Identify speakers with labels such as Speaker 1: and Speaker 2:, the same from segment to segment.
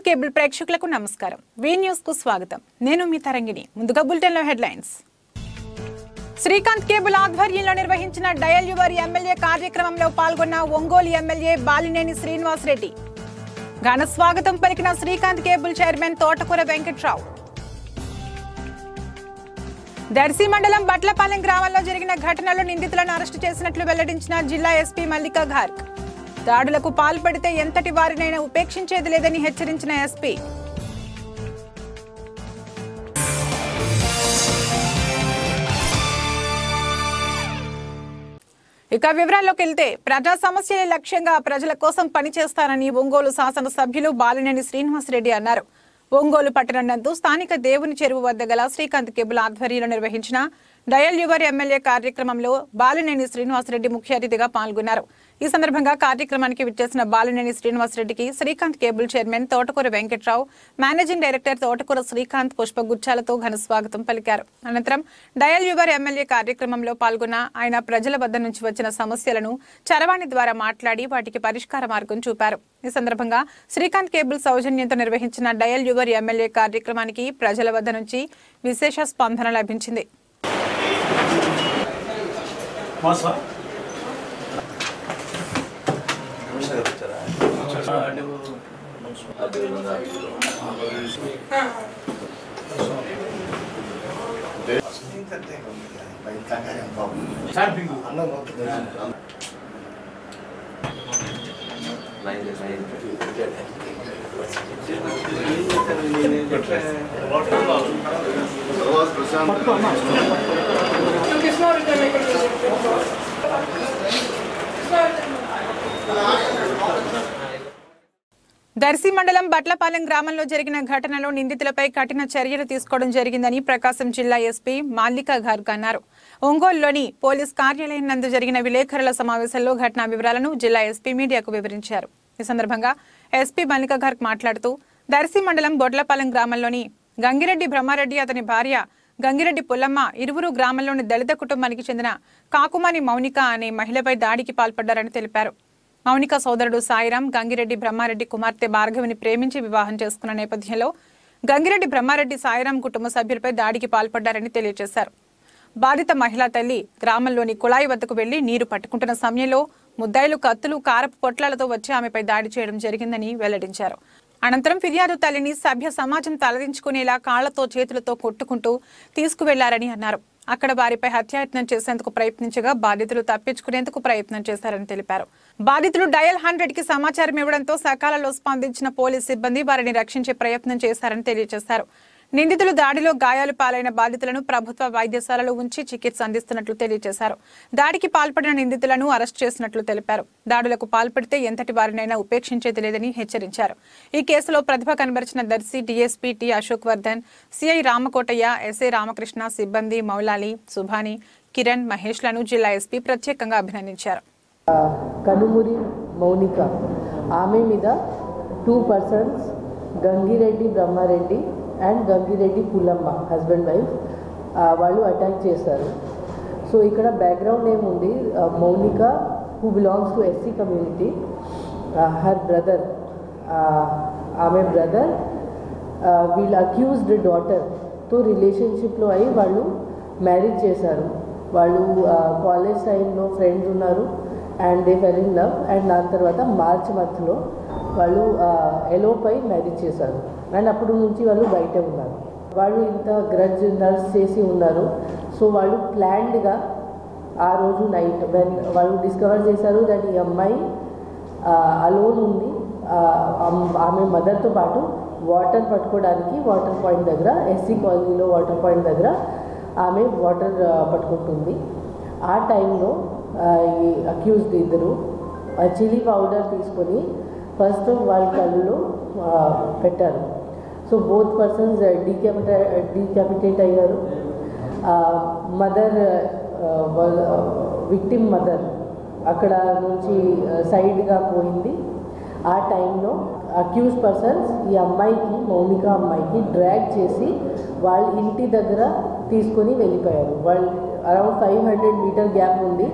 Speaker 1: Srikanth cable ప్రేక్షకులకు నమస్కారం. వి news కు స్వాగతం. నేను మీ తరంగిణి. ముందుగా బులెటిన్ లో హెడ్లైన్స్. శ్రీకాంత్ కేబుల్ ఆధ్వర్యంలో నిర్వహించిన డయల్ యువర్ ఎమ్మెల్యే కార్యక్రమంలో పాల్గొన్న ఒంగోలు ఎమ్మెల్యే బాలినేని శ్రీనివాస్ రెడ్డి. ఘన స్వాగతం పలికిన శ్రీకాంత్ కేబుల్ చైర్మన్ తోటకూర వెంకట్రావు. దర్శి మండలం బట్లపాలెం గ్రామంలో జరిగిన ఘటనలో నిందితులను అరెస్టు చేసినట్లు వెల్లడించిన జిల్లా ఎస్పీ మల్లికా ఘార్గ్. దాడులకు పాల్పడితే ఎంతటి వారినైనా ఉపేక్షించేది లేదని హెచ్చరించిన ఎస్పీ. ఇక వివరాల్లోకి వెళ్తే ప్రజా సమస్యలే లక్ష్యంగా ప్రజల కోసం పనిచేస్తానని ఒంగోలు శాసనసభ్యులు బాలినేని శ్రీనివాస్ రెడ్డి అన్నారు. ఒంగోలు పట్టణం నందు స్థానిక దేవుని చెరువు వద్ద గల శ్రీకాంత్ కేబుల్ ఆధ్వర్యంలో నిర్వహించిన డయల్ యువర్ ఎమ్మెల్యే కార్యక్రమంలో బాలినేని శ్రీనివాసరెడ్డి ముఖ్య అతిథిగా పాల్గొన్నారు. ఈ సందర్భంగా కార్యక్రమానికి విచ్చేసిన బాలినేని శ్రీనివాసరెడ్డికి శ్రీకాంత్ కేబుల్ చైర్మన్ తోటకూర వెంకట్రావు, మేనేజింగ్ డైరెక్టర్ తోటకూర శ్రీకాంత్ పుష్పగుచ్చాలతో ఘన స్వాగతం పలికారు. అనంతరం డయల్ యువర్ ఎమ్మెల్యే కార్యక్రమంలో పాల్గొన్న ఆయన ప్రజల వద్ద నుంచి వచ్చిన సమస్యలను చరవాణి ద్వారా మాట్లాడి వాటికి పరిష్కార మార్గం చూపారు. ఈ సందర్భంగా శ్రీకాంత్ కేబుల్ సౌజన్యంతో నిర్వహించిన డయల్ యువర్ ఎమ్మెల్యే కార్యక్రమానికి ప్రజల వద్ద నుంచి విశేష స్పందన లభించింది. దర్శి మండలం బట్లపాలెం గ్రామంలో జరిగిన ఘటనలో నిందితులపై కఠిన చర్యలు తీసుకోవడం జరిగిందని ప్రకాశం జిల్లా ఎస్పీ మల్లికా ఘార్గ్ అన్నారు. ఒంగోలులోని పోలీస్ కార్యాలయం నందు జరిగిన విలేకరుల సమావేశంలో ఘటనా వివరాలను జిల్లా ఎస్పీ మీడియాకు వివరించారు. ఈ సందర్భంగా ఎస్పీ మల్లికా ఘార్గ్ మాట్లాడుతూ దర్శి మండలం బొడ్లపాలెం గ్రామంలోని గంగిరెడ్డి బ్రహ్మారెడ్డి, అతని భార్య గంగిరెడ్డి పుల్లమ్మ ఇరువురు గ్రామంలోని దళిత కుటుంబానికి చెందిన కాకుమాని మౌనిక అనే మహిళపై దాడికి పాల్పడ్డారని తెలిపారు. మౌనిక సోదరుడు సాయిరాం గంగిరెడ్డి బ్రహ్మారెడ్డి కుమార్తె భార్గవిని ప్రేమించి వివాహం చేసుకున్న నేపథ్యంలో గంగిరెడ్డి బ్రహ్మారెడ్డి సాయిరాం కుటుంబ సభ్యులపై దాడికి పాల్పడ్డారని తెలియజేశారు. బాధిత మహిళా తల్లి గ్రామంలోని కుళాయి వద్దకు వెళ్లి నీరు పట్టుకుంటున్న సమయంలో ముద్దాయిలు కత్తులు, కారపు పొట్లాలతో వచ్చి ఆమెపై దాడి చేయడం జరిగిందని వెల్లడించారు. అనంతరం ఫిర్యాదు తల్లిని సభ్య సమాజం తలదించుకునేలా కాళ్లతో చేతులతో కొట్టుకుంటూ తీసుకువెళ్లారని అన్నారు. అక్కడ వారిపై హత్యాయత్నం చేసేందుకు ప్రయత్నించగా బాధితులు తప్పించుకునేందుకు ప్రయత్నం చేశారని తెలిపారు. బాధితులు డయల్ 100 కి సమాచారం ఇవ్వడంతో సకాలంలో స్పందించిన పోలీస్ సిబ్బంది వారిని రక్షించే ప్రయత్నం చేశారని తెలియజేశారు. నిందితులు దాడిలో గాయాలు పాలైన బాధితులను ప్రభుత్వ వైద్యశాలలో ఉంచి చికిత్స అందిస్తున్నట్లు తెలియజేశారు. దాడికి పాల్పడిన నిందితులను అరెస్ట్ చేసినట్లు తెలిపారు. దాడులకు పాల్పడితే ఎంతటి వారినైనా ఉపేక్షించేది లేదని హెచ్చరించారు. ఈ కేసులో ప్రతిభ కనబరిచిన Darsi DSP T Ashok Vardhan, CI Ramakotaiah, SI Ramakrishna, సిబ్బంది మౌలాలి, సుభాని, కిరణ్, మహేష్లను జిల్లా ఎస్పీ ప్రత్యేకంగా అభినందించారు.
Speaker 2: కనుమూరి మౌనిక ఆమె మీద 2 persons Gangireddy Brahmareddy and Gangireddy Pullamma husband wife వాళ్ళు అటాక్ చేశారు. సో ఇక్కడ బ్యాక్గ్రౌండ్ ఏముంది, Mounika who belongs to SC community, her brother, ఆమె బ్రదర్ వీళ్ళ అక్యూజ్డ్ డాటర్తో రిలేషన్షిప్లో అయి వాళ్ళు మ్యారేజ్ చేశారు. వాళ్ళు కాలేజ్ టైంలో ఫ్రెండ్స్ ఉన్నారు and they fell in love. And దాని తర్వాత మార్చ్ మంత్లో వాళ్ళు ఎలోపై మ్యారేజ్ చేశారు అండ్ అప్పుడు నుంచి వాళ్ళు బయట ఉన్నారు. వాళ్ళు ఇంత గ్రడ్జ్ నర్స్ చేసి ఉన్నారు. సో వాళ్ళు ప్లాన్డ్గా ఆ రోజు నైట్ వెన్ వాళ్ళు డిస్కవర్ చేశారు దట్ ఈ అమ్మాయి అలోన్ ఉంది, ఆమె మదర్తో పాటు వాటర్ పట్టుకోవడానికి వాటర్ పాయింట్ దగ్గర, ఎస్సీ కాలనీలో వాటర్ పాయింట్ దగ్గర ఆమె వాటర్ పట్టుకుంటుంది. ఆ టైంలో ఈ అక్యూజ్డ్ ఇద్దరు చిల్లీ పౌడర్ తీసుకొని ఫస్ట్ వాళ్ళ కళ్ళులో పెట్టారు. సో బోత్ పర్సన్స్ డీక్యాపిటేట్ అయ్యారు. మదర్ విక్టిమ్ మదర్ అక్కడ నుంచి సైడ్గా పోయింది. ఆ టైంలో అక్యూజ్ పర్సన్స్ ఈ అమ్మాయికి, మౌనిక అమ్మాయికి డ్రాగ్ చేసి వాళ్ళ ఇంటి దగ్గర తీసుకొని వెళ్ళిపోయారు. వాళ్ళు అరౌండ్ 500 meter గ్యాప్ ఉంది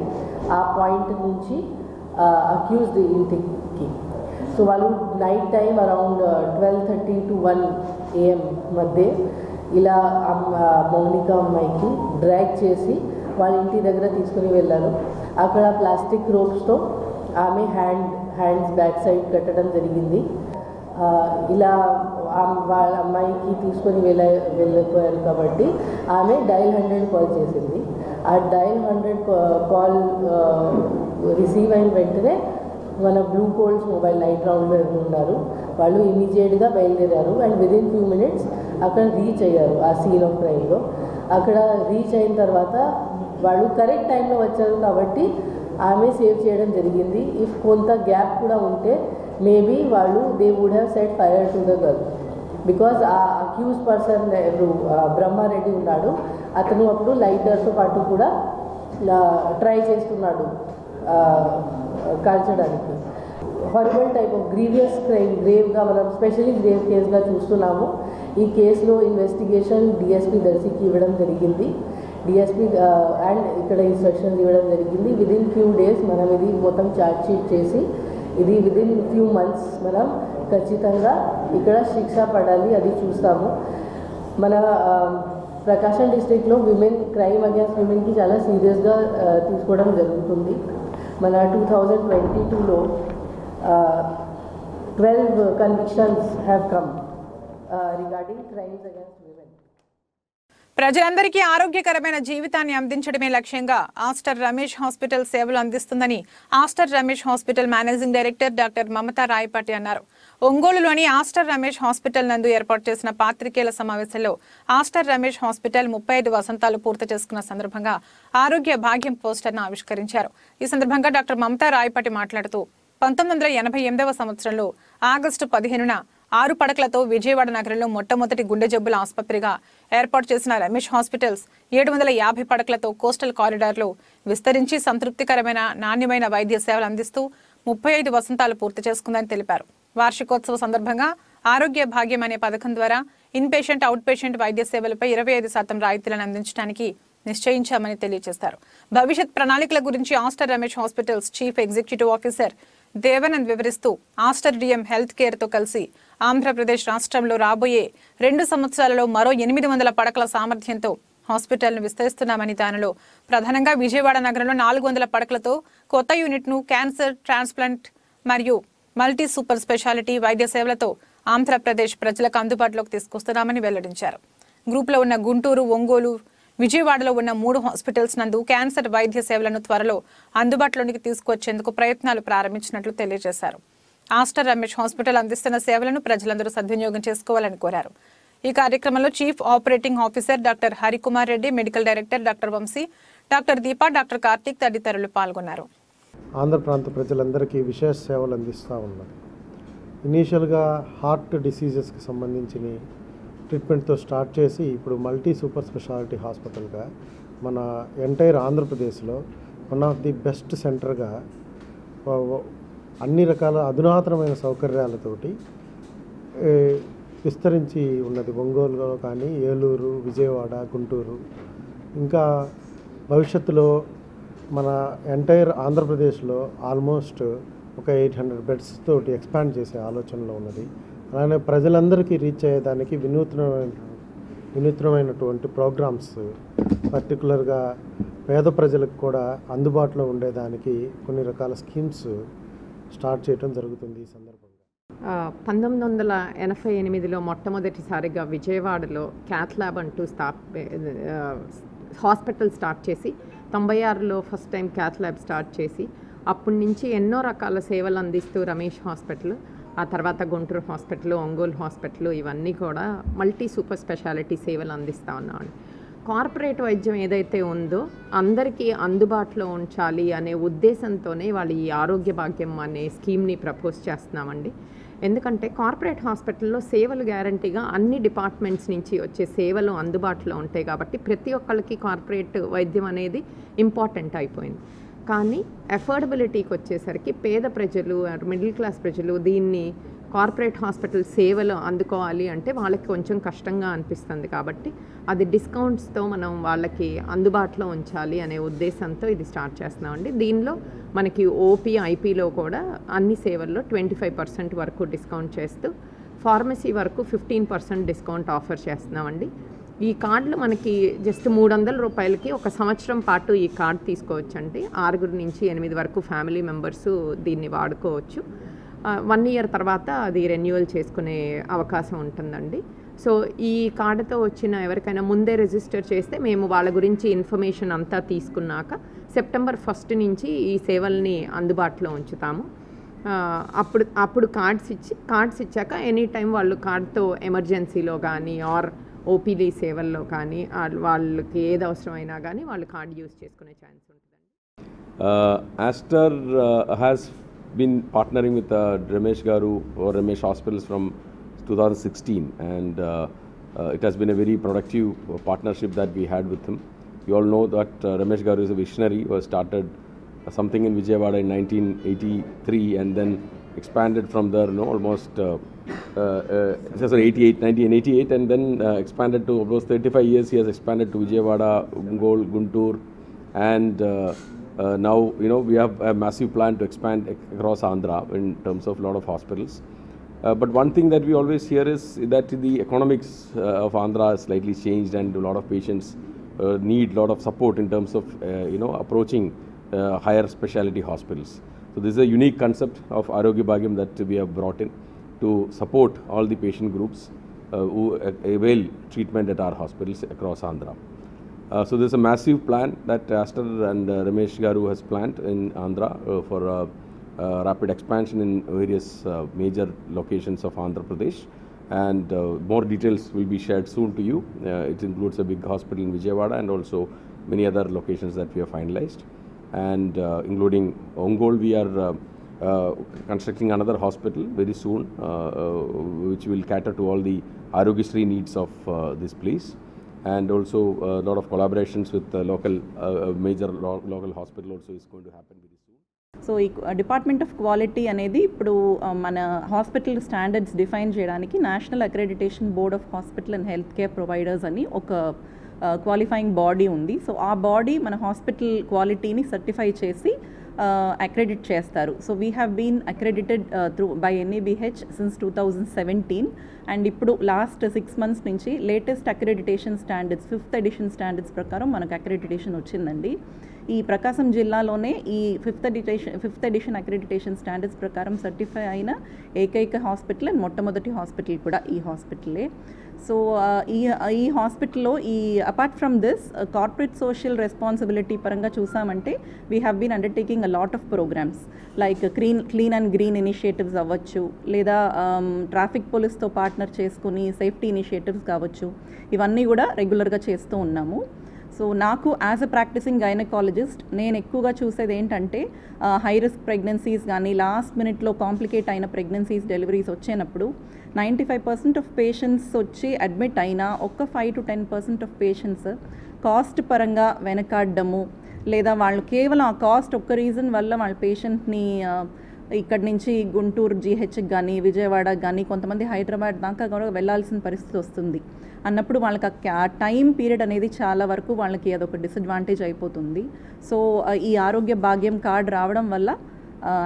Speaker 2: ఆ పాయింట్ నుంచి అక్యూజ్డ్ ఇంటికి. సో వాళ్ళు night time around 12:30 to 1 AM మధ్య ఇలా మౌనిక అమ్మాయికి డ్రాగ్ చేసి వాళ్ళ ఇంటి దగ్గర తీసుకుని వెళ్ళారు. అక్కడ ప్లాస్టిక్ రోప్స్తో ఆమె హ్యాండ్స్ బ్యాక్ సైడ్ కట్టడం జరిగింది. ఇలా వాళ్ళ అమ్మాయికి తీసుకొని వెళ్ళిపోయారు కాబట్టి ఆమె డయల్ 100 కాల్ చేసింది. ఆ డయల్ 100 కాల్ రిసీవ్ అయిన వెంటనే మన బ్లూ కోల్స్ మొబైల్ నైట్ రౌండ్లో ఉన్నారు, వాళ్ళు ఇమీడియట్గా బయలుదేరారు అండ్ విదిన్ ఫ్యూ మినిట్స్ అక్కడ రీచ్ అయ్యారు ఆ సీన్ ఆఫ్ క్రైమ్లో. అక్కడ రీచ్ అయిన తర్వాత వాళ్ళు కరెక్ట్ టైంలో వచ్చారు కాబట్టి ఆమె సేవ్ చేయడం జరిగింది. ఇఫ్ కొంత గ్యాప్ కూడా ఉంటే మేబీ వాళ్ళు they would have set fire to the girl, because ఆ అక్యూజ్ పర్సన్ ఎవరు బ్రహ్మారెడ్డి ఉన్నాడు, అతను అప్పుడు లైటర్తో పాటు కూడా ట్రై చేస్తున్నాడు కాల్చడానికి. Horrible type of grievous crime, గ్రేవ్గా మనం స్పెషలీ గ్రేవ్ కేసుగా చూస్తున్నాము. ఈ కేసులో ఇన్వెస్టిగేషన్ డిఎస్పీ దర్శికి ఇవ్వడం జరిగింది. డిఎస్పీ అండ్ ఇక్కడ ఇన్స్ట్రక్షన్స్ ఇవ్వడం జరిగింది. విదిన్ ఫ్యూ డేస్ మనం ఇది మొత్తం ఛార్జ్ షీట్ చేసి ఇది విదిన్ ఫ్యూ మంత్స్ మనం ఖచ్చితంగా ఇక్కడ శిక్ష పడాలి అది చూస్తాము. మన ప్రకాశం డిస్ట్రిక్ట్లో విమెన్ క్రైమ్ అగేన్స్ట్ విమెన్కి చాలా సీరియస్గా తీసుకోవడం జరుగుతుంది. మన 2022లో 12 convictions have come regarding crimes against women.
Speaker 1: ప్రజలందరికీ ఆరోగ్యకరమైన జీవితాన్ని అందించడమే లక్ష్యంగా ఆస్టర్ రమేష్ హాస్పిటల్ సేవలు అందిస్తుందని Aster Ramesh hospital managing director doctor Mamata Rayapati అన్నారు. ఒంగోలులోని ఆస్టర్ రమేష్ హాస్పిటల్ నందు ఏర్పాటు చేసిన పాత్రికేయుల సమావేశంలో ఆస్టర్ రమేష్ హాస్పిటల్ 35 వసంతాలు పూర్తి చేసుకున్న సందర్భంగా ఆరోగ్య భాగ్యం పోస్టర్ను ఆవిష్కరించారు. ఈ సందర్భంగా డాక్టర్ మమతా రాయపాటి మాట్లాడుతూ 1988వ సంవత్సరంలో ఆగస్టు 15న 6 పడకలతో విజయవాడ నగరంలో మొట్టమొదటి గుండె జబ్బుల ఆసుపత్రిగా ఏర్పాటు చేసిన రమేష్ హాస్పిటల్స్ 750 పడకలతో కోస్టల్ కారిడార్లో విస్తరించి సంతృప్తికరమైన నాణ్యమైన వైద్య సేవలు అందిస్తూ 35 వసంతాలు పూర్తి చేసుకుందని తెలిపారు. వార్షికోత్సవ సందర్భంగా ఆరోగ్య భాగ్యం అనే పథకం ద్వారా ఇన్ పేషెంట్ అవుట్ పేషెంట్ వైద్య సేవలపై 25% రాయితీలను అందించడానికి నిశ్చయించామని తెలియజేశారు. భవిష్యత్ ప్రణాళికల గురించి Aster Ramesh hospitals chief executive officer Devanand వివరిస్తూ ఆస్టర్ డిఎం హెల్త్ కేర్తో కలిసి ఆంధ్రప్రదేశ్ రాష్ట్రంలో రాబోయే 2 సంవత్సరాలలో మరో 800 పడకల సామర్థ్యంతో హాస్పిటల్ను విస్తరిస్తున్నామని, దానిలో ప్రధానంగా విజయవాడ నగరంలో 400 పడకలతో కొత్త యూనిట్ను క్యాన్సర్, ట్రాన్స్ప్లాంట్ మరియు మల్టీ సూపర్ స్పెషాలిటీ వైద్య సేవలతో ఆంధ్రప్రదేశ్ ప్రజలకు అందుబాటులోకి తీసుకొస్తున్నామని వెల్లడించారు. గ్రూప్లో ఉన్న గుంటూరు, ఒంగోలు, విజయవాడలో ఉన్న 3 హాస్పిటల్స్ నందు క్యాన్సర్ వైద్య సేవలను త్వరలో అందుబాటులోనికి తీసుకొచ్చేందుకు ప్రయత్నాలు ప్రారంభించినట్లు తెలియజేశారు. ఆస్టర్ రమేష్ హాస్పిటల్ అందిస్తున్న సేవలను ప్రజలందరూ సద్వినియోగం చేసుకోవాలని కోరారు. ఈ కార్యక్రమంలో chief operating officer doctor Harikumar Reddy, medical director doctor Vamsi, doctor Deepa, doctor Karthik తదితరులు పాల్గొన్నారు.
Speaker 3: ఆంధ్ర ప్రాంత ప్రజలందరికీ విశేష సేవలు అందిస్తూ ఉన్నారు. ఇనీషియల్గా హార్ట్ డిసీజెస్కి సంబంధించిన ట్రీట్మెంట్తో స్టార్ట్ చేసి ఇప్పుడు మల్టీ సూపర్ స్పెషాలిటీ హాస్పిటల్గా మన ఎంటైర్ ఆంధ్రప్రదేశ్లో వన్ ఆఫ్ ది బెస్ట్ సెంటర్గా అన్ని రకాల అధునాతనమైన సౌకర్యాలతోటి విస్తరించి ఉన్నది. ఒంగోలులో కానీ, ఏలూరు, విజయవాడ, గుంటూరు, ఇంకా భవిష్యత్తులో మన ఎంటైర్ ఆంధ్రప్రదేశ్లో ఆల్మోస్ట్ ఒక 800 బెడ్స్ తోటి ఎక్స్పాండ్ చేసే ఆలోచనలో ఉన్నది. అలానే ప్రజలందరికీ రీచ్ అయ్యేదానికి వినూత్నమైనటువంటి ప్రోగ్రామ్స్, పర్టికులర్గా పేద ప్రజలకు కూడా అందుబాటులో ఉండేదానికి కొన్ని రకాల స్కీమ్స్ స్టార్ట్ చేయడం జరుగుతుంది. ఈ సందర్భంగా
Speaker 4: 1988లో మొట్టమొదటిసారిగా విజయవాడలో క్యాత్ ల్యాబ్ అంటూ హాస్పిటల్ స్టార్ట్ చేసి 96లో first time cath lab start చేసి అప్పటి నుంచి ఎన్నో రకాల సేవలు అందిస్తూ రమేష్ హాస్పిటల్, ఆ తర్వాత గుంటూరు హాస్పిటల్, ఒంగోలు హాస్పిటల్, ఇవన్నీ కూడా మల్టీ సూపర్ స్పెషాలిటీ సేవలు అందిస్తూ ఉన్నామండి. కార్పొరేట్ వైద్యం ఏదైతే ఉందో అందరికీ అందుబాటులో ఉంచాలి అనే ఉద్దేశంతోనే వాళ్ళు ఈ ఆరోగ్య భాగ్యం అనే స్కీమ్ని ప్రపోజ్ చేస్తున్నామండి. ఎందుకంటే కార్పొరేట్ హాస్పిటల్లో సేవలు గ్యారంటీగా అన్ని డిపార్ట్మెంట్స్ నుంచి వచ్చే సేవలు అందుబాటులో ఉంటాయి కాబట్టి ప్రతి ఒక్కళ్ళకి కార్పొరేట్ వైద్యం అనేది ఇంపార్టెంట్ అయిపోయింది. కానీ అఫోర్డబిలిటీకి వచ్చేసరికి పేద ప్రజలు, మిడిల్ క్లాస్ ప్రజలు దీన్ని కార్పొరేట్ హాస్పిటల్ సేవలు అందుకోవాలి అంటే వాళ్ళకి కొంచెం కష్టంగా అనిపిస్తుంది. కాబట్టి అది డిస్కౌంట్స్తో మనం వాళ్ళకి అందుబాటులో ఉంచాలి అనే ఉద్దేశంతో ఇది స్టార్ట్ చేస్తున్నామండి. దీనిలో మనకి ఓపీ, ఐపీలో కూడా అన్ని సేవల్లో 25% వరకు డిస్కౌంట్ చేస్తూ, ఫార్మసీ వరకు 15% డిస్కౌంట్ ఆఫర్ చేస్తున్నామండి. ఈ కార్డులు మనకి జస్ట్ 300 రూపాయలకి 1 సంవత్సరం పాటు ఈ కార్డు తీసుకోవచ్చండి. 6 నుంచి 8 వరకు ఫ్యామిలీ మెంబర్స్ దీన్ని వాడుకోవచ్చు. 1 ఇయర్ తర్వాత అది రెన్యువల్ చేసుకునే అవకాశం ఉంటుందండి. సో ఈ కార్డుతో వచ్చిన ఎవరికైనా ముందే రిజిస్టర్ చేస్తే మేము వాళ్ళ గురించి ఇన్ఫర్మేషన్ అంతా తీసుకున్నాక సెప్టెంబర్ 1 నుంచి ఈ సేవల్ని అందుబాటులో ఉంచుతాము. అప్పుడు కార్డ్స్ ఇచ్చాక ఎనీ టైం వాళ్ళు కార్డ్తో ఎమర్జెన్సీలో కానీ ఆర్ ఓపీడీ సేవల్లో కానీ వాళ్ళకి ఏది అవసరమైనా కానీ వాళ్ళు కార్డ్ యూజ్ చేసుకునే ఛాన్స్ ఉంటుందండి.
Speaker 5: Aster has been partnering with Ramesh Garu or Ramesh Hospitals from 2016, and it has been a very productive partnership that we had with him. You all know that Ramesh Garu is a visionary who has started something in Vijayawada in 1983 and then expanded from there, almost 1988, and then expanded to almost 35 years. He has expanded to Vijayawada, Ongole, Guntur, and now we have a massive plan to expand across Andhra in terms of a lot of hospitals. But one thing that we always hear is that the economics of Andhra has slightly changed, and a lot of patients need a lot of support in terms of approaching higher specialty hospitals. So this is a unique concept of Arogya Bhagyam that we have brought in to support all the patient groups who avail treatment at our hospitals across Andhra. So there's a massive plan that Aster and Ramesh Garu has planned in Andhra for rapid expansion in various major locations of Andhra Pradesh, and more details will be shared soon to you. It includes a big hospital in Vijayawada and also many other locations that we have finalized, and including Ongole, we are constructing another hospital very soon, which will cater to all the Arogyasri needs of this place, and also a lot of collaborations with local major local hospital also is going to happen very soon.
Speaker 6: So ఈ department of quality అనేది ఇప్పుడు మన hospital standards define చేయడానికి national accreditation board of hospital and health care providers అని ఒక qualifying body ఉంది. So ఆ body మన హాస్పిటల్ క్వాలిటీని సర్టిఫై చేసి అక్రెడిట్ చేస్తారు. So we have been accredited through by NABH since 2017, and ఇప్పుడు లాస్ట్ 6 months నుంచి latest accreditation standards 5th edition standards ప్రకారం మనకు అక్రెడిటేషన్ వచ్చిందండి. ఈ ప్రకాశం జిల్లాలోనే ఈ 5th ఎడిషన్ అక్రెడిటేషన్ స్టాండర్డ్స్ ప్రకారం సర్టిఫై అయిన ఏకైక హాస్పిటల్ అండ్ మొట్టమొదటి హాస్పిటల్ కూడా ఈ హాస్పిటలే. సో ఈ హాస్పిటల్లో apart from this corporate social responsibility పరంగా చూసామంటే we have been undertaking a lot of programmes like clean and green initiatives అవ్వచ్చు, లేదా ట్రాఫిక్ పోలీస్తో పార్ట్నర్ చేసుకుని సేఫ్టీ ఇనిషియేటివ్స్ కావచ్చు, ఇవన్నీ కూడా రెగ్యులర్గా చేస్తూ ఉన్నాము. సో నాకు యాజ్ అ ప్రాక్టీసింగ్ గైనకాలజిస్ట్ నేను ఎక్కువగా చూసేది ఏంటంటే హై రిస్క్ ప్రెగ్నెన్సీస్ కానీ లాస్ట్ మినిట్లో కాంప్లికేట్ అయిన ప్రెగ్నెన్సీస్ డెలివరీస్ వచ్చినప్పుడు 95% ఆఫ్ పేషెంట్స్ వచ్చి అడ్మిట్ అయినా ఒక 5 to 10% ఆఫ్ పేషెంట్స్ కాస్ట్ పరంగా వెనకాడము, లేదా వాళ్ళు కేవలం ఆ కాస్ట్ ఒక్క రీజన్ వల్ల వాళ్ళ పేషెంట్ని ఇక్కడి నుంచి గుంటూరు GHకి కానీ విజయవాడకి కానీ కొంతమంది హైదరాబాద్ దాకా కూడా వెళ్ళాల్సిన పరిస్థితి వస్తుంది అన్నప్పుడు వాళ్ళకి ఆ టైం పీరియడ్ అనేది చాలా వరకు వాళ్ళకి అదొక డిసడ్వాంటేజ్ అయిపోతుంది. సో ఈ ఆరోగ్య భాగ్యం కార్డ్ రావడం వల్ల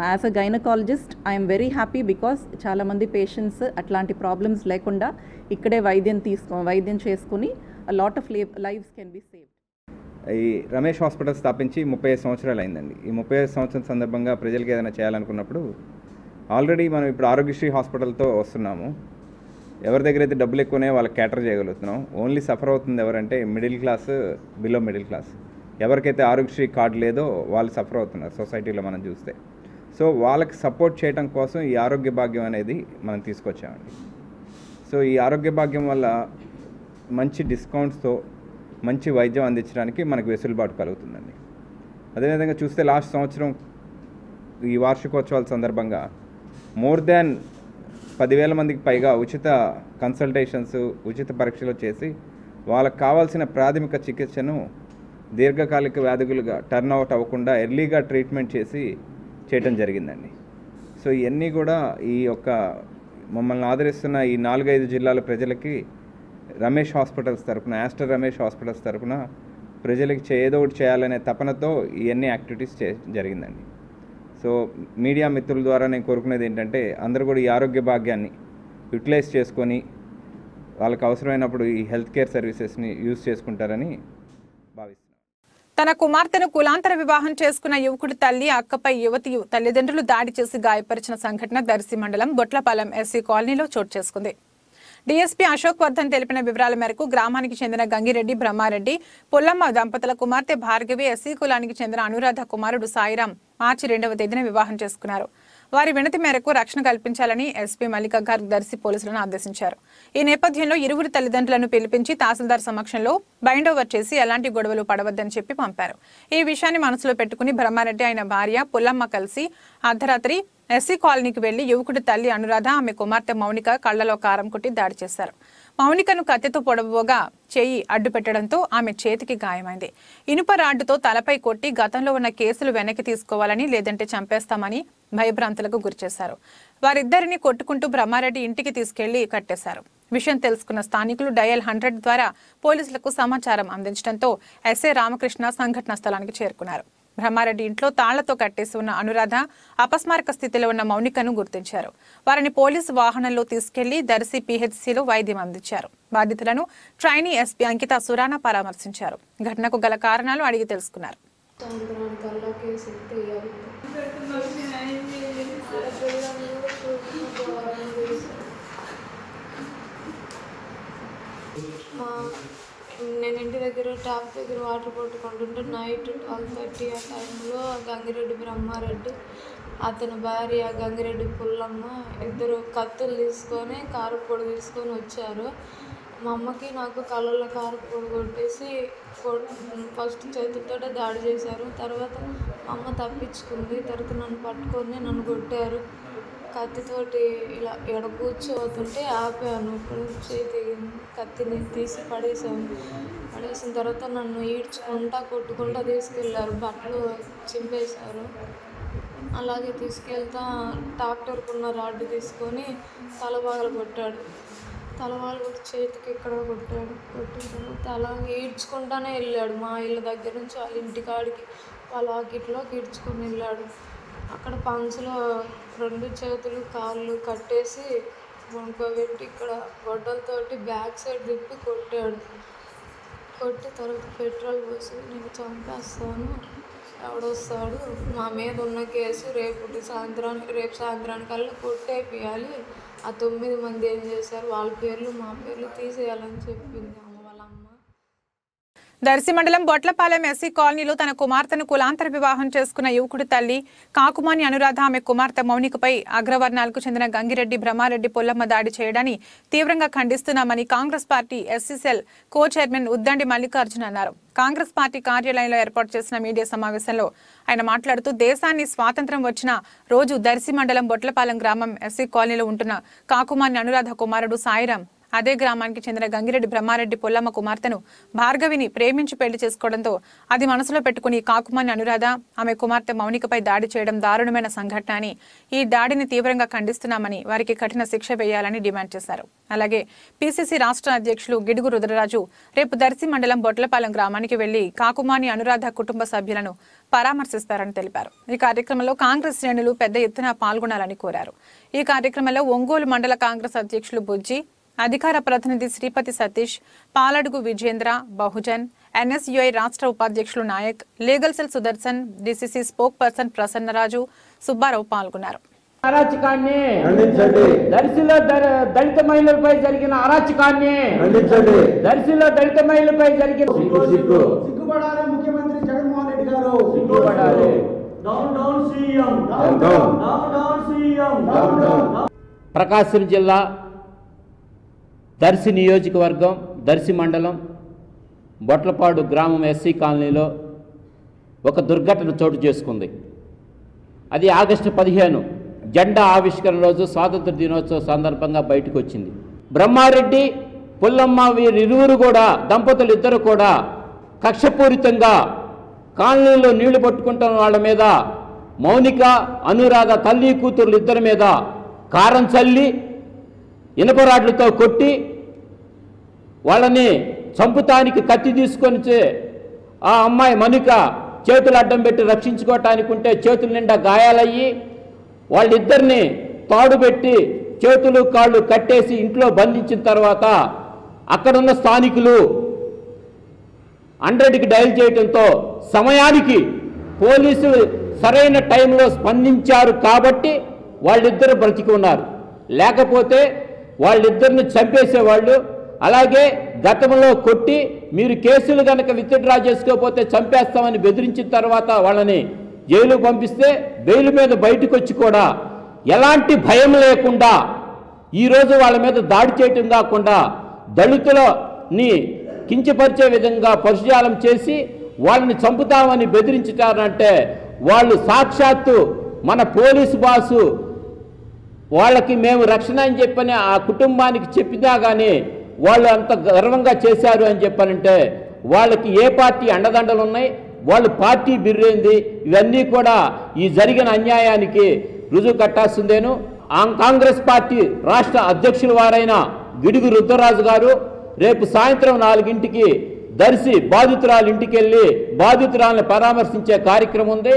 Speaker 6: as a gynaecologist I'm very happy, because చాలామంది పేషెంట్స్ అట్లాంటి ప్రాబ్లమ్స్ లేకుండా ఇక్కడే వైద్యం చేసుకుని lot of lives can be saved.
Speaker 7: ఈ రమేష్ హాస్పిటల్ స్థాపించి 35 సంవత్సరాలు అయిందండి. ఈ 35 సంవత్సరం సందర్భంగా ప్రజలకు ఏదైనా చేయాలనుకున్నప్పుడు ఆల్రెడీ మనం ఇప్పుడు ఆరోగ్యశ్రీ హాస్పిటల్తో వస్తున్నాము. ఎవరి దగ్గర అయితే డబ్బులు ఎక్కువనే వాళ్ళకి క్యాటర్ చేయగలుగుతున్నాం. ఓన్లీ సఫర్ అవుతుంది ఎవరంటే middle class, below middle class. ఎవరికైతే ఆరోగ్యశ్రీ కార్డు లేదో వాళ్ళు సఫర్ అవుతున్నారు సొసైటీలో మనం చూస్తే. సో వాళ్ళకి సపోర్ట్ చేయడం కోసం ఈ ఆరోగ్య భాగ్యం అనేది మనం తీసుకొచ్చామండి. సో ఈ ఆరోగ్య భాగ్యం వల్ల మంచి డిస్కౌంట్స్తో మంచి వైద్యం అందించడానికి మనకు వెసులుబాటు కలుగుతుందండి. అదేవిధంగా చూస్తే లాస్ట్ సంవత్సరం ఈ వార్షికోత్సవాల సందర్భంగా మోర్ దాన్ 10,000 మందికి పైగా ఉచిత కన్సల్టేషన్స్, ఉచిత పరీక్షలు చేసి వాళ్ళకు కావాల్సిన ప్రాథమిక చికిత్సను దీర్ఘకాలిక వ్యాధులుగా టర్న్ అవుట్ అవ్వకుండా ఎర్లీగా ట్రీట్మెంట్ చేయటం జరిగిందండి. సో ఇవన్నీ కూడా మమ్మల్ని ఆదరిస్తున్న ఈ 4-5 జిల్లాల ప్రజలకి రమేష్ హాస్పిటల్స్ తరపున, యాస్టర్ రమేష్ హాస్పిటల్స్ తరపున ప్రజలకి ఏదో ఒకటి చేయాలనే తపనతో ఇవన్నీ యాక్టివిటీస్ జరిగిందండి. సో మీడియా మిత్రుల ద్వారా నేను కోరుకునేది ఏంటంటే అందరూ కూడా ఈ ఆరోగ్య భాగ్యాన్ని యూటిలైజ్ చేసుకొని వాళ్ళకి అవసరమైనప్పుడు ఈ హెల్త్ కేర్ సర్వీసెస్ని యూజ్ చేసుకుంటారని భావిస్తున్నాను.
Speaker 1: తన కుమార్తెను కులాంతర వివాహం చేసుకున్న యువకుడి తల్లి అక్కపై యువతి తల్లిదండ్రులు దాడి చేసి గాయపరిచిన సంఘటన దర్శి మండలం బొట్లపాలెం ఎస్సీ కాలనీలో చోటు చేసుకుంది. డీఎస్పీ అశోక్ వర్ధన్ తెలిపిన వివరాల మేరకు గ్రామానికి చెందిన గంగిరెడ్డి బ్రహ్మారెడ్డి పుల్లమ్మ దంపతుల కుమార్తె భార్గవి ఎస్సీ కులానికి చెందిన అనురాధ కుమారుడు సాయిరాం మార్చి 2వ తేదీన వివాహం చేసుకున్నారు. వారి వినతి మేరకు రక్షణ కల్పించాలని ఎస్పీ మల్లికా గార్గ్ దర్శి పోలీసులను ఆదేశించారు. ఈ నేపథ్యంలో ఇరువురు తల్లిదండ్రులను పిలిపించి తహసీల్దార్ సమక్షంలో బైండ్ ఓవర్ చేసి ఎలాంటి గొడవలు పడవద్దని చెప్పి పంపారు. ఈ విషయాన్ని మనసులో పెట్టుకుని బ్రహ్మారెడ్డి ఆయన భార్య పుల్లమ్మ కలిసి అర్ధరాత్రి ఎస్సీ కాలనీకి వెళ్లి యువకుడి తల్లి అనురాధ ఆమె కుమార్తె మౌనిక కళ్లలో కారం కొట్టి దాడి చేశారు. మౌనికను కత్తితో పొడవగా చేయి అడ్డు పెట్టడంతో ఆమె చేతికి గాయమైంది. ఇనుప రాడ్డుతో తలపై కొట్టి గతంలో ఉన్న కేసులు వెనక్కి తీసుకోవాలని లేదంటే చంపేస్తామని భయభ్రాంతులకు గురిచేశారు. వారిద్దరిని కొట్టుకుంటూ బ్రహ్మారెడ్డి ఇంటికి తీసుకెళ్లి కట్టేశారు. విషయం తెలుసుకున్న స్థానికులు డయల్ 100 ద్వారా పోలీసులకు సమాచారం అందించడంతో ఎస్ఐ రామకృష్ణ సంఘటనా స్థలానికి చేరుకున్నారు. బ్రహ్మారెడ్డి ఇంట్లో తాళ్లతో కట్టేసి ఉన్న అనురాధ అపస్మారక స్థితిలో ఉన్న మౌనికను గుర్తించారు. వారిని పోలీసు వాహనంలో తీసుకెళ్లి దర్శి పీహెచ్సీలో వైద్యం అందించారు. బాధితులను ట్రైనీ ఎస్పీ అంకిత సురానా పరామర్శించారు. ఘటనకు గల కారణాలు అడిగి తెలుసుకున్నారు.
Speaker 8: నేను ఇంటి దగ్గర ట్యాప్ దగ్గర వాటర్ పట్టుకుంటుంటే నైట్ 12:30 ఆ టైంలో గంగిరెడ్డి బ్రహ్మారెడ్డి అతని భార్య గంగిరెడ్డి పుల్లమ్మ ఇద్దరు కత్తులు తీసుకొని కారపొడి తీసుకొని వచ్చారు. మా అమ్మకి నాకు కళ్ళల్లో కారపొడి కొట్టేసి ఫస్ట్ చేతులతో దాడి చేశారు. తర్వాత మా అమ్మ తప్పించుకుంది. తర్వాత నన్ను పట్టుకొని నన్ను కొట్టారు. కత్తితోటి ఇలా ఎడ కూర్చోతుంటే ఆపాను. ఇప్పుడు చేయి తెగింది. కత్తిని తీసి పడేసిన తర్వాత నన్ను ఈడ్చుకుంటా కొట్టుకుంటా తీసుకెళ్ళారు. బట్టలు చింపేశారు. అలాగే తీసుకెళ్తా డాక్టర్కున్న రాడ్డు తీసుకొని తలబాగలు కొట్టాడు. తలబాగలు కొట్టి చేతికి ఇక్కడ కొట్టాడు. కొట్టిన తర్వాత అలాగే ఈడ్చుకుంటానే వెళ్ళాడు. మా ఇళ్ళ దగ్గర నుంచి వాళ్ళ ఇంటికాడికి వాళ్ళ ఆకిట్లోకి ఈడ్చుకొని వెళ్ళాడు. అక్కడ పంచులో 2 చేతులు కాళ్ళు కట్టేసి వణుకోబెట్టి ఇక్కడ గొడ్డలతోటి బ్యాక్ సైడ్ తిప్పి కొట్టాడు. కొట్టి తర్వాత పెట్రోల్ పోసి నేను చంపేస్తాను, ఎవడొస్తాడు, మా మీద ఉన్న కేసు రేపు సాయంత్రానికల్లా కొట్టేపియాలి, ఆ 9 మంది ఏం చేశారు వాళ్ళ పేర్లు మా పేర్లు తీసేయాలని చెప్పింది వాళ్ళ అమ్మ.
Speaker 1: దర్శి మండలం బొట్లపాలెం ఎస్సీ కాలనీలో తన కుమార్తెను కులాంతర వివాహం చేసుకున్న యువకుడి తల్లి కాకుమాని అనురాధ ఆమె కుమార్తె మౌనికపై అగ్రవర్ణాలకు చెందిన గంగిరెడ్డి బ్రహ్మారెడ్డి పుల్లమ్మ దాడి చేయడాన్ని తీవ్రంగా ఖండిస్తున్నామని Congress party SC cell co chairman Uddandi Mallikarjuna అన్నారు. కాంగ్రెస్ పార్టీ కార్యాలయంలో ఏర్పాటు చేసిన మీడియా సమావేశంలో ఆయన మాట్లాడుతూ దేశాన్ని స్వాతంత్ర్యం వచ్చిన రోజు దర్శి మండలం బొట్లపాలెం గ్రామం ఎస్సీ కాలనీలో ఉంటున్న కాకుమాని అనురాధ కుమారుడు సాయిరాం అదే గ్రామానికి చెందిన గంగిరెడ్డి బ్రహ్మారెడ్డి పుల్లమ్మ కుమార్తెను భార్గవిని ప్రేమించి పెళ్లి చేసుకోవడంతో అది మనసులో పెట్టుకుని కాకుమాని అనురాధ ఆమె కుమార్తె మౌనికపై దాడి చేయడం దారుణమైన సంఘటన అని, ఈ దాడిని తీవ్రంగా ఖండిస్తున్నామని, వారికి కఠిన శిక్ష వేయాలని డిమాండ్ చేశారు. అలాగే పీసీసీ రాష్ట్ర అధ్యక్షులు గిడుగు రుద్రరాజు రేపు దర్శి మండలం బొట్లపాలెం గ్రామానికి వెళ్లి కాకుమాని అనురాధ కుటుంబ సభ్యులను పరామర్శిస్తారని తెలిపారు. ఈ కార్యక్రమంలో కాంగ్రెస్ శ్రేణులు పెద్ద ఎత్తున పాల్గొనాలని కోరారు. ఈ కార్యక్రమంలో ఒంగోలు మండల కాంగ్రెస్ అధ్యక్షులు బుజ్జి, అధికార ప్రతినిధి శ్రీపతి సతీష్, పాలడుగు విజేంద్ర, బహుజన్, ఎన్ఎస్యుఐ రాష్ట్ర ఉపాధ్యక్షులు Nayak, legal cell Sudarshan, DCC spoke person Prasannaraju, Subbarao పాల్గొన్నారు.
Speaker 9: అరాచకాన్ని దర్శిలో దళిత మహిళలపై జరిగిన అరాచకాన్ని దర్శిలో దళిత మహిళలపై జరిగిన
Speaker 10: సిగ్గుపడాలి ముఖ్యమంత్రి జగన్మోహన్ రెడ్డి గారు,
Speaker 9: సిగ్గుపడాలి. ప్రకాశం జిల్లా దర్శి నియోజకవర్గం దర్శి మండలం బొట్లపాడు గ్రామం ఎస్సీ కాలనీలో ఒక దుర్ఘటన చోటు చేసుకుంది. అది ఆగస్టు 15 జెండా ఆవిష్కరణ రోజు స్వాతంత్ర దినోత్సవ సందర్భంగా బయటకు వచ్చింది. బ్రహ్మారెడ్డి పుల్లమ్మ వీరిరువురు కూడా దంపతులు ఇద్దరు కూడా కక్షపూరితంగా కాలనీలో నీళ్లు పట్టుకుంటున్న వాళ్ళ మీద, మౌనిక అనురాధ తల్లి కూతుర్లు ఇద్దరి మీద కారం చల్లి ఇనపరాడ్లతో కొట్టి వాళ్ళని చంపుతానికి కత్తి తీసుకొని ఆ అమ్మాయి మనిక చేతులు అడ్డం పెట్టి రక్షించుకోవటానికి ఉంటే చేతుల నిండా గాయాలయ్యి వాళ్ళిద్దరిని తాడు పెట్టి చేతులు కాళ్ళు కట్టేసి ఇంట్లో బంధించిన తర్వాత అక్కడున్న స్థానికులు 100కి డయల్ చేయడంతో సమయానికి పోలీసులు సరైన టైంలో స్పందించారు కాబట్టి వాళ్ళిద్దరు బ్రతికి ఉన్నారు. లేకపోతే వాళ్ళిద్దరిని చంపేసేవాళ్ళు. అలాగే గతంలో కొట్టి మీరు కేసులు కనుక విత్డ్రా చేసుకోకపోతే చంపేస్తామని బెదిరించిన తర్వాత వాళ్ళని జైలు పంపిస్తే బెయిల్ మీద బయటకు వచ్చి కూడా ఎలాంటి భయం లేకుండా ఈరోజు వాళ్ళ మీద దాడి చేయటం కాకుండా దళితులని కించపరిచే విధంగా పరుషజాలం చేసి వాళ్ళని చంపుతామని బెదిరించుతారంటే వాళ్ళు సాక్షాత్తు మన పోలీసు బాసు వాళ్ళకి మేము రక్షణ అని చెప్పని ఆ కుటుంబానికి చెప్పినా కానీ వాళ్ళు అంత గర్వంగా చేశారు అని చెప్పారంటే వాళ్ళకి ఏ పార్టీ అండదండలు ఉన్నాయి, వాళ్ళు పార్టీ బిర్రేంది, ఇవన్నీ కూడా ఈ జరిగిన అన్యాయానికి రుజువు కట్టాల్సిందేను. కాంగ్రెస్ పార్టీ రాష్ట్ర అధ్యక్షుల వారైన గిడుగు రుద్రరాజు గారు రేపు సాయంత్రం 4ంటికి దర్శి బాధితురాలు ఇంటికి వెళ్ళి బాధితురాలను పరామర్శించే కార్యక్రమం ఉంది.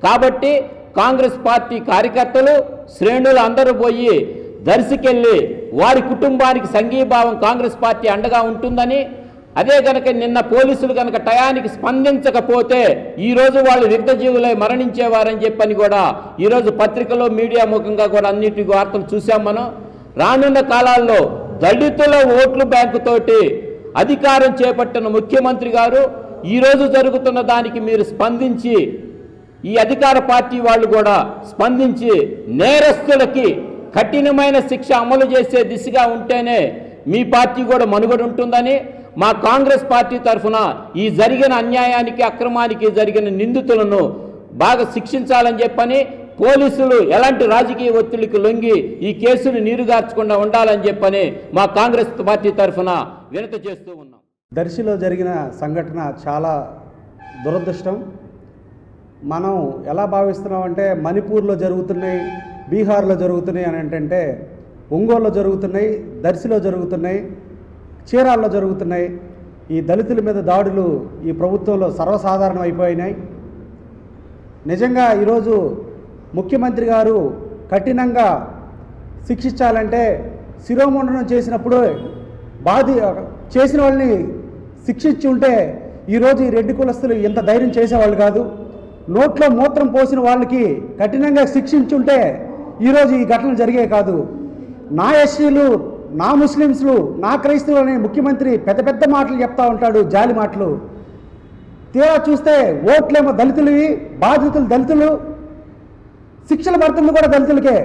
Speaker 9: కాబట్టి కాంగ్రెస్ పార్టీ కార్యకర్తలు శ్రేణులు అందరూ పోయి దర్శికెళ్ళి వారి కుటుంబానికి సంఘీభావం కాంగ్రెస్ పార్టీ అండగా ఉంటుందని, అదే కనుక నిన్న పోలీసులు కనుక టయానికి స్పందించకపోతే ఈరోజు వాళ్ళు విగ్ధజీవులై మరణించేవారని చెప్పని కూడా ఈరోజు పత్రికలో మీడియా ముఖంగా కూడా అన్నిటి వార్తలు చూసాం మనం. రానున్న కాలాల్లో దళితుల ఓట్ల బ్యాంకుతోటి అధికారం చేపట్టిన ముఖ్యమంత్రి గారు ఈరోజు జరుగుతున్న దానికి మీరు స్పందించి ఈ అధికార పార్టీ వాళ్ళు కూడా స్పందించి నేరస్తులకి కఠినమైన శిక్ష అమలు చేసే దిశగా ఉంటేనే మీ పార్టీ కూడా మనుగడ ఉంటుందని మా కాంగ్రెస్ పార్టీ తరఫున ఈ జరిగిన అన్యాయానికి అక్రమానికి జరిగిన నిందితులను బాగా శిక్షించాలని చెప్పని పోలీసులు ఎలాంటి రాజకీయ ఒత్తిడికి లొంగి ఈ కేసును నీరుగార్చకుండా ఉండాలని చెప్పని మా కాంగ్రెస్ పార్టీ తరఫున వినతి చేస్తూ ఉన్నాం.
Speaker 10: దర్శిలో జరిగిన సంఘటన చాలా దురదృష్టం. మనం ఎలా భావిస్తున్నామంటే మణిపూర్లో జరుగుతున్నాయి, బీహార్లో జరుగుతున్నాయి అని అంటే ఒంగోలులో జరుగుతున్నాయి, దర్శిలో జరుగుతున్నాయి, చీరాల్లో జరుగుతున్నాయి. ఈ దళితుల మీద దాడులు ఈ ప్రభుత్వంలో సర్వసాధారణం అయిపోయినాయి. నిజంగా ఈరోజు ముఖ్యమంత్రి గారు కఠినంగా శిక్షించాలంటే శిరోముండనం చేసినప్పుడు చేసిన వాళ్ళని శిక్షించి ఉంటే ఈరోజు ఈ రెడ్డి కులస్తులు ఇంత ధైర్యం చేసేవాళ్ళు కాదు. నోట్లో మూత్రం పోసిన వాళ్ళకి కఠినంగా శిక్షించుంటే ఈరోజు ఈ ఘటనలు జరిగే కాదు. నా ఎస్సీలు, నా ముస్లిమ్స్లు, నా క్రైస్తవులు అనే ముఖ్యమంత్రి పెద్ద పెద్ద మాటలు చెప్తా ఉంటాడు, జాలి మాటలు. తీరా చూస్తే ఓట్లేమో దళితులవి, బాధితులు దళితులు, శిక్షలు పడుతుంది కూడా దళితులకే.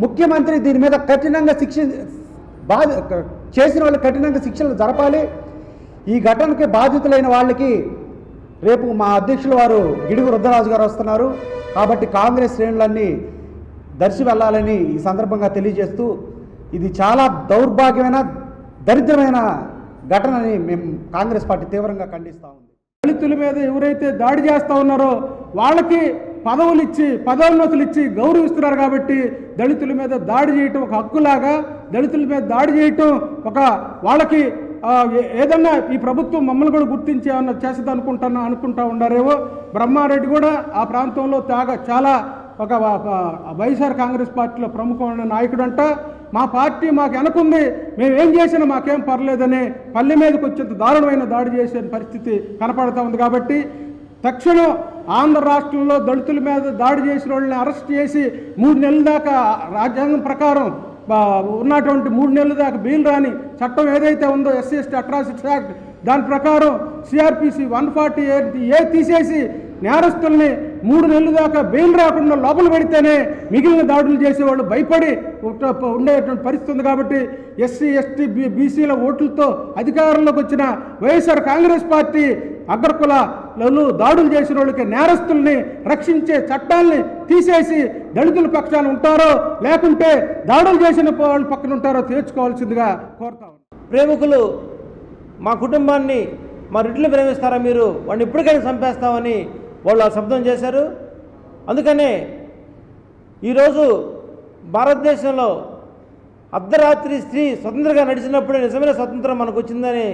Speaker 10: ముఖ్యమంత్రి దీని మీద కఠినంగా చేసిన వాళ్ళకి కఠినంగా శిక్షలు జరపాలి. ఈ ఘటనకి బాధితులైన వాళ్ళకి రేపు మా అధ్యక్షుల వారు గిడుగు రుద్రరాజు గారు వస్తున్నారు. కాబట్టి కాంగ్రెస్ శ్రేణులన్నీ దర్శి వెళ్ళాలని ఈ సందర్భంగా తెలియజేస్తూ, ఇది చాలా దౌర్భాగ్యమైన దరిద్రమైన ఘటనని మేము కాంగ్రెస్ పార్టీ తీవ్రంగా ఖండిస్తూ ఉంది.
Speaker 11: దళితుల మీద ఎవరైతే దాడి చేస్తూ ఉన్నారో వాళ్ళకి పదోన్నతులు ఇచ్చి గౌరవిస్తున్నారు. కాబట్టి దళితుల మీద దాడి చేయటం ఒక హక్కులాగా, దళితుల మీద దాడి చేయటం ఒక వాళ్ళకి ఏదన్నా ఈ ప్రభుత్వం మమ్మల్ని కూడా గుర్తించి ఏమన్నా చేస్తుంది అనుకుంటా ఉన్నారేమో. బ్రహ్మారెడ్డి కూడా ఆ ప్రాంతంలో చాలా ఒక వైఎస్ఆర్ కాంగ్రెస్ పార్టీలో ప్రముఖమైన నాయకుడు అంట. మా పార్టీ మాకు వెనకుంది, మేము ఏం చేసినా మాకేం పర్లేదని పల్లె మీదకి వచ్చేంత దారుణమైన దాడి చేసే పరిస్థితి కనపడుతూ ఉంది. కాబట్టి తక్షణం ఆంధ్ర రాష్ట్రంలో దళితుల మీద దాడి చేసిన వాళ్ళని అరెస్ట్ చేసి 3 నెలల దాకా రాజ్యాంగం ప్రకారం ఉన్నటువంటి 3 నెలల దాకా బెయిల్ రాని చట్టం ఏదైతే ఉందో SC/ST అట్రాసిటీస్ యాక్ట్, దాని ప్రకారం CRPC 148A తీసేసి నేరస్తుల్ని 3 నెలల దాకా బెయిల్ రాకుండా లోపల పెడితేనే మిగిలిన దాడులు చేసేవాళ్ళు భయపడి ఉండేటువంటి పరిస్థితి ఉంది. కాబట్టి SC, ST, BCల ఓట్లతో అధికారంలోకి వచ్చిన వైఎస్ఆర్ కాంగ్రెస్ పార్టీ అగ్రకులాలు దాడులు చేసిన వాళ్ళకి నేరస్తుల్ని రక్షించే చట్టాలని తీసేసి దళితుల పక్షాన ఉంటారో లేకుంటే దాడులు చేసిన వాళ్ళ పక్కన ఉంటారో తేల్చుకోవాల్సిందిగా కోరుతాం.
Speaker 12: ప్రేమికులు మా కుటుంబాన్ని మా రెడ్లు ప్రేమిస్తారా, మీరు వాడిని ఇప్పటికైనా చంపేస్తామని వాళ్ళు శబ్దం చేశారు. అందుకనే ఈరోజు భారతదేశంలో అర్ధరాత్రి స్త్రీ స్వతంత్రంగా నడిచినప్పుడే నిజమైన స్వతంత్రం మనకు వచ్చిందని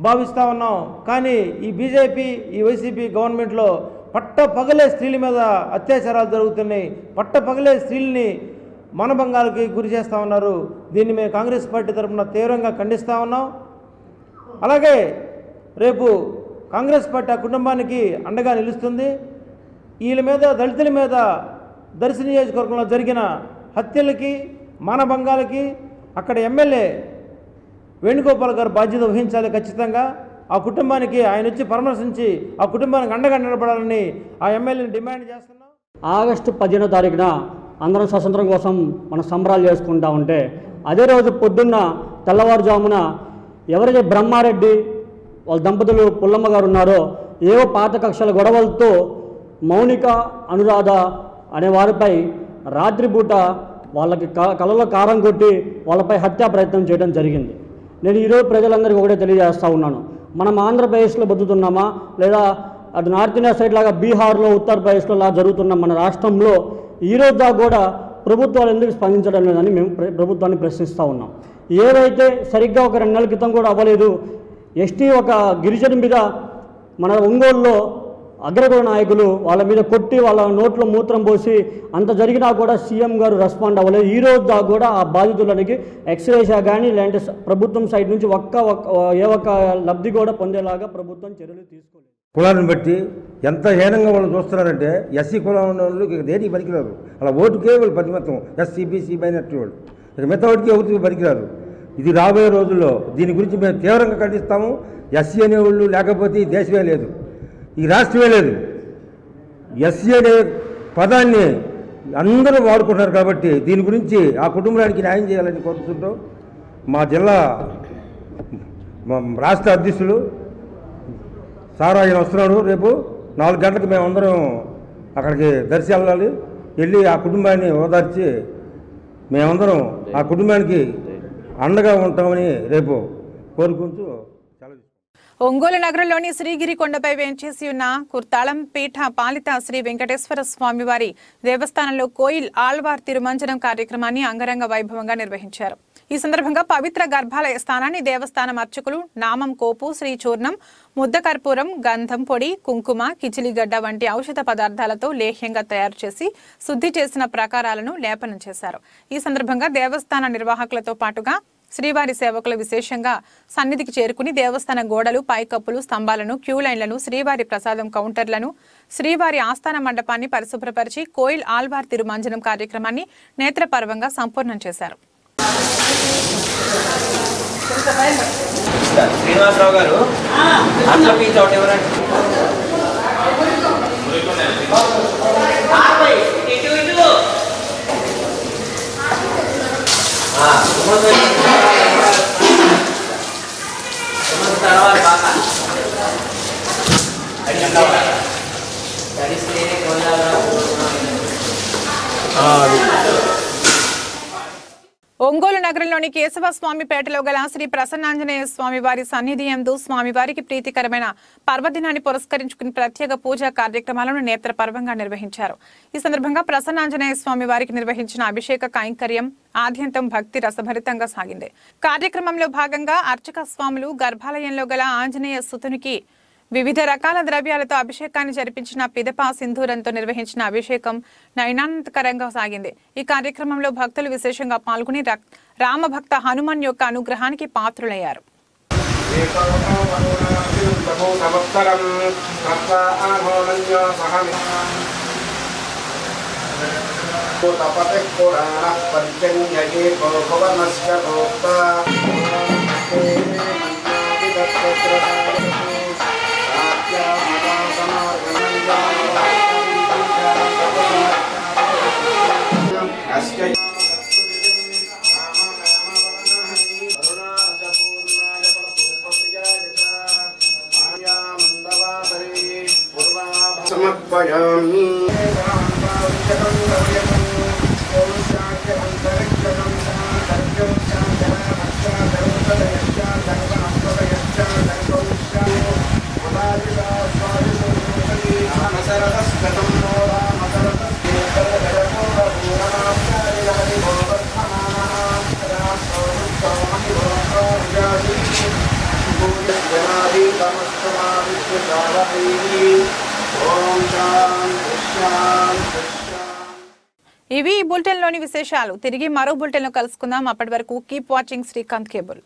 Speaker 12: భావిస్తూ ఉన్నాం. కానీ ఈ బీజేపీ ఈ వైసీపీ గవర్నమెంట్లో పట్టపగలే స్త్రీల మీద అత్యాచారాలు జరుగుతున్నాయి. పట్టపగలే స్త్రీలని మానభంగాలకి గురి చేస్తూ ఉన్నారు. దీన్ని మేము కాంగ్రెస్ పార్టీ తరఫున తీవ్రంగా ఖండిస్తూ ఉన్నాం. అలాగే రేపు కాంగ్రెస్ పార్టీ ఆ కుటుంబానికి అండగా నిలుస్తుంది. వీళ్ళ మీద దళితుల మీద దర్శి నియోజకవర్గంలో జరిగిన హత్యలకి మానభంగాలకి అక్కడ ఎమ్మెల్యే వేణుగోపాల్ గారు బాధ్యత వహించాలి. ఖచ్చితంగా ఆ కుటుంబానికి ఆయన వచ్చి పరామర్శించి ఆ కుటుంబానికి అండగా నిలబడాలని ఆ ఎమ్మెల్యేని డిమాండ్ చేస్తున్నాం.
Speaker 13: ఆగస్టు 15వ తారీఖున అందరం స్వతంత్రం కోసం మనం సంబరాలు చేసుకుంటా ఉంటే అదే రోజు పొద్దున్న తెల్లవారుజామున ఎవరైతే బ్రహ్మారెడ్డి వాళ్ళ దంపతులు పుల్లమ్మ గారు ఉన్నారో ఏవో పాత కక్షల గొడవలతో మౌనిక అనురాధ అనే వారిపై రాత్రిపూట వాళ్ళకి కళ్ళలో కారం కొట్టి వాళ్ళపై హత్యా ప్రయత్నం చేయడం జరిగింది. నేను ఈరోజు ప్రజలందరికీ ఒకటే తెలియజేస్తూ ఉన్నాను, మనం ఆంధ్రప్రదేశ్లో బతుకుతున్నామా లేదా అటు నార్త్ ఇండియా సైడ్ లాగా బీహార్లో ఉత్తరప్రదేశ్లో లాగా జరుగుతున్న మన రాష్ట్రంలో ఈరోజు దాకా కూడా ప్రభుత్వాలు ఎందుకు స్పందించడం లేదని మేము ప్రభుత్వాన్ని ప్రశ్నిస్తూ ఉన్నాం. ఏవైతే సరిగ్గా ఒక 2 నెలల క్రితం కూడా అవ్వలేదు, ఎస్టీ ఒక గిరిజన మీద మన ఒంగోలులో అగ్రకుల నాయకులు వాళ్ళ మీద కొట్టి వాళ్ళ నోట్లో మూత్రం పోసి అంత జరిగినా కూడా సీఎం గారు రెస్పాండ్ అవ్వలేదు. ఈ రోజు దాకా కూడా ఆ బాధితులకి ఎక్స్రేషా కానీ లేదంటే ప్రభుత్వం సైడ్ నుంచి ఏ ఒక్క లబ్ధి కూడా పొందేలాగా ప్రభుత్వం చర్యలు తీసుకోలేదు.
Speaker 14: కులాలను బట్టి ఎంత హీనంగా వాళ్ళు చూస్తున్నారంటే ఎస్సీ కులం ఉన్న వాళ్ళు ఇక దేనికి పనికిరారు. అలా ఓటుకే వాళ్ళు పరిమితం, ఎస్సీ బీసీ మైనార్టీ వాళ్ళు ఇక మిగతా ఓటుకి ఎవరికి పనికిరారు. ఇది రాబోయే రోజుల్లో దీని గురించి మేము తీవ్రంగా ఖండిస్తాము. ఎస్సీ అనేవాళ్ళు లేకపోతే ఈ దేశమే లేదు, ఈ రాష్ట్రమే లేదు. ఎస్సీ అనే పదాన్ని అందరూ వాడుకుంటున్నారు కాబట్టి దీని గురించి ఆ కుటుంబానికి న్యాయం చేయాలని కోరుతుంటాం. మా జిల్లా రాష్ట్ర అధ్యక్షులు సార్ ఆయన వస్తున్నాడు. రేపు 4 గంటలకు మేమందరం అక్కడికి దర్శి వెళ్ళాలి. వెళ్ళి ఆ కుటుంబాన్ని ఓదార్చి మేమందరం ఆ కుటుంబానికి అండగా ఉంటామని రేపు కోరుకుంటూ
Speaker 1: ఒంగోలు నగరంలోని శ్రీగిరి కొండపై వేంచేసి ఉన్న కుర్తాళం పీఠ పాలిత శ్రీ వెంకటేశ్వర స్వామివారి దేవస్థానంలో కోయిల్ ఆళ్వార్ తిరుమంజనం కార్యక్రమాన్ని అంగరంగ వైభవంగా నిర్వహించారు. ఈ సందర్భంగా పవిత్ర గర్భాలయ స్థానాన్ని దేవస్థానం అర్చకులు నామం కోపు, శ్రీ చూర్ణం, ముద్ద కర్పూరం, గంధం పొడి, కుంకుమ, కిచిలిగడ్డ వంటి ఔషధ పదార్థాలతో లేహ్యంగా తయారు చేసి శుద్ధి చేసిన ప్రాకారాలను లేపనం చేశారు. ఈ సందర్భంగా దేవస్థాన నిర్వాహకులతో పాటుగా శ్రీవారి సేవకులు విశేషంగా సన్నిధికి చేరుకుని దేవస్థాన గోడలు, పైకప్పులు, స్తంభాలను, క్యూ లైన్లను, శ్రీవారి ప్రసాదం కౌంటర్లను, శ్రీవారి ఆస్థాన మండపాన్ని పరిశుభ్రపరిచి కోయిల్ ఆళ్వార్ తిరుమంజనం కార్యక్రమాన్ని నేత్రపర్వంగా సంపూర్ణం చేశారు.
Speaker 15: శ్రీనివాసరావు గారు
Speaker 1: ఒంగోలు నగరంలోని కేశవస్వామిపేటలో గల శ్రీ ప్రసన్నాంజనేయ స్వామి వారి సన్నిధి యందు స్వామివారికి ప్రీతికరమైన పర్వదినాన్ని పురస్కరించుకుని ప్రత్యేక పూజా కార్యక్రమాలను నేత్రపర్వంగా నిర్వహించారు. ఈ సందర్భంగా ప్రసన్నాంజనేయ స్వామి వారికి నిర్వహించిన అభిషేక కైంకర్యం ఆద్యంతం భక్తి రసభరితంగా సాగింది. కార్యక్రమంలో భాగంగా అర్చక స్వాములు గర్భాలయంలో గల ఆంజనేయ సుతునికి వివిధ రకాల ద్రవ్యాలతో అభిషేకాన్ని జరిపించిన పిదప సింధూరంతో నిర్వహించిన అభిషేకం నయనానందకరంగా సాగింది. ఈ కార్యక్రమంలో భక్తులు విశేషంగా పాల్గొని రామభక్త హనుమాన్ యొక్క అనుగ్రహానికి పాత్రులయ్యారు. ఇవి ఈ బులెటిన్లోని విశేషాలు. తిరిగి మరో బులెటిన్లో కలుసుకుందాం. అప్పటి వరకు కీప్ వాచింగ్ శ్రీకాంత్ కేబుల్.